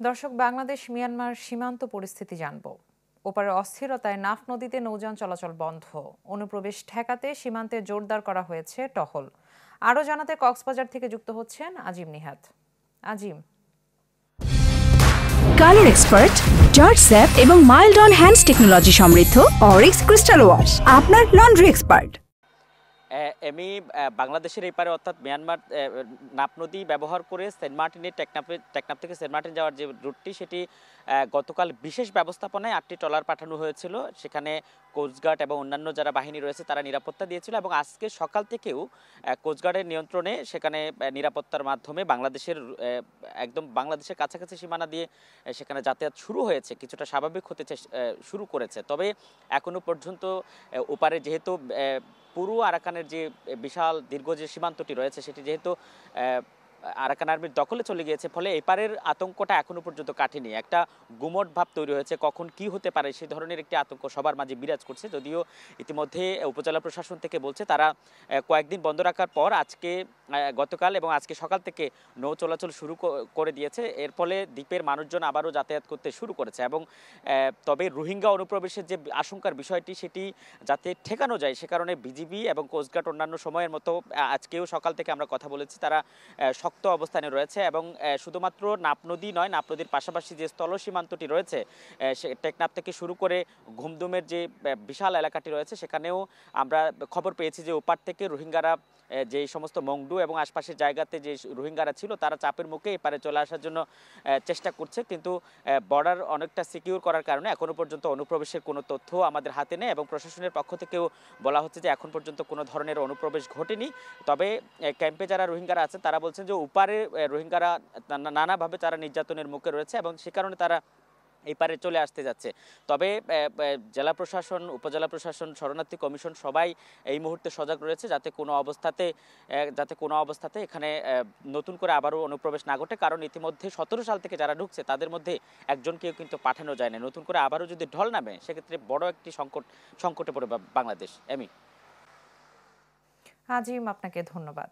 দর্শক, বাংলাদেশ মিয়ানমার সীমান্ত পরিস্থিতি জানব। ওপারে অস্থিরতায় নাফ নদীতে নৌযান চলাচল বন্ধ। অনুপ্রবেশ ঠেকাতে সীমান্তে জোরদার করা হয়েছে টহল। আরও জানাতে কক্সবাজার থেকে যুক্ত হচ্ছেন আজিম নিহাত। আজিম। কালার এক্সপার্ট, জর্জ স্যাপ এবং মাইল্ড অন হ্যান্ডস টেকনোলজি সমৃদ্ধ অরিক্স ক্রিস্টাল ওয়াশ আপনার লন্ড্রি এক্সপার্ট। আমি বাংলাদেশের এই পারে অর্থাৎ মিয়ানমার নাফ নদী ব্যবহার করে সেন্ট মার্টিনের টেকনাফ থেকে সেন্ট মার্টিন যাওয়ার যে রুটটি সেটি গতকাল বিশেষ ব্যবস্থাপনায় 8টি ট্রলার পাঠানো হয়েছিল। সেখানে কোস্টগার্ড এবং অন্যান্য যারা বাহিনী রয়েছে তারা নিরাপত্তা দিয়েছিল এবং আজকে সকাল থেকেও কোস্টগার্ডের নিয়ন্ত্রণে সেখানে নিরাপত্তার মাধ্যমে একদম বাংলাদেশের কাছাকাছি সীমানা দিয়ে সেখানে যাতায়াত শুরু হয়েছে, কিছুটা স্বাভাবিক হতে শুরু করেছে। তবে এখনো পর্যন্ত ওপারে যেহেতু পুরো আরাকানের যে বিশাল দীর্ঘ যে সীমান্তটি রয়েছে সেটি যেহেতু আরাকান আর্মির দখলে চলে গিয়েছে, ফলে এপারের আতঙ্কটা এখনো পর্যন্ত কাটেনি। একটা গুমট ভাব তৈরি হয়েছে, কখন কি হতে পারে সেই ধরনের একটি আতঙ্ক সবার মাঝে বিরাজ করছে। যদিও ইতিমধ্যে উপজেলা প্রশাসন থেকে বলছে তারা কয়েকদিন বন্ধ রাখার পর গতকাল এবং আজকে সকাল থেকে নৌ চলাচল শুরু করে দিয়েছে। এর ফলে দ্বীপের মানুষজন আবারও যাতায়াত করতে শুরু করেছে এবং তবে রোহিঙ্গা অনুপ্রবেশের যে আশঙ্কার বিষয়টি সেটি যাতে ঠেকানো যায় সে কারণে বিজিবি এবং কোস্টগার্ড অন্যান্য সময়ের মতো আজকেও সকাল থেকে আমরা কথা বলেছি, তারা শক্ত অবস্থানে রয়েছে এবং শুধুমাত্র নাফ নদী নয়, নাফ নদীর পাশাপাশি যে স্থল সীমান্তটি রয়েছে টেকনাফ থেকে শুরু করে ঘুমদুমের যে বিশাল এলাকাটি রয়েছে সেখানেও আমরা খবর পেয়েছি যে ওপার থেকে রোহিঙ্গারা যে সমস্ত মংডু এবং আশপাশের জায়গাতে যে রোহিঙ্গারা ছিল তারা চাপের মুখে এপারে চলে আসার জন্য চেষ্টা করছে, কিন্তু বর্ডার অনেকটা সিকিউর করার কারণে এখনো পর্যন্ত অনুপ্রবেশের কোনো তথ্য আমাদের হাতে নেই এবং প্রশাসনের পক্ষ থেকেও বলা হচ্ছে যে এখন পর্যন্ত কোনো ধরনের অনুপ্রবেশ ঘটেনি। তবে ক্যাম্পে যারা রোহিঙ্গারা আছেন তারা বলছেন যে উপারে রোহিঙ্গারা নানাভাবে তারা নির্যাতনের মুখে রয়েছে এবং সে কারণে তারা এই পারে চলে আসতে যাচ্ছে। তবে জেলা প্রশাসন, উপজেলা প্রশাসন, শরণার্থী কমিশন সবাই এই মুহূর্তে সজাগ রয়েছে যাতে কোনো অবস্থাতে এখানে নতুন করে আবারও অনুপ্রবেশ না ঘটে, কারণ ইতিমধ্যে 17 সাল থেকে যারা ঢুকছে তাদের মধ্যে একজনকেও কিন্তু পাঠানো যায় না। নতুন করে আবারও যদি ঢল নামে সেক্ষেত্রে বড় একটি সংকটে পড়বে বাংলাদেশ। আজিম, আপনাকে ধন্যবাদ।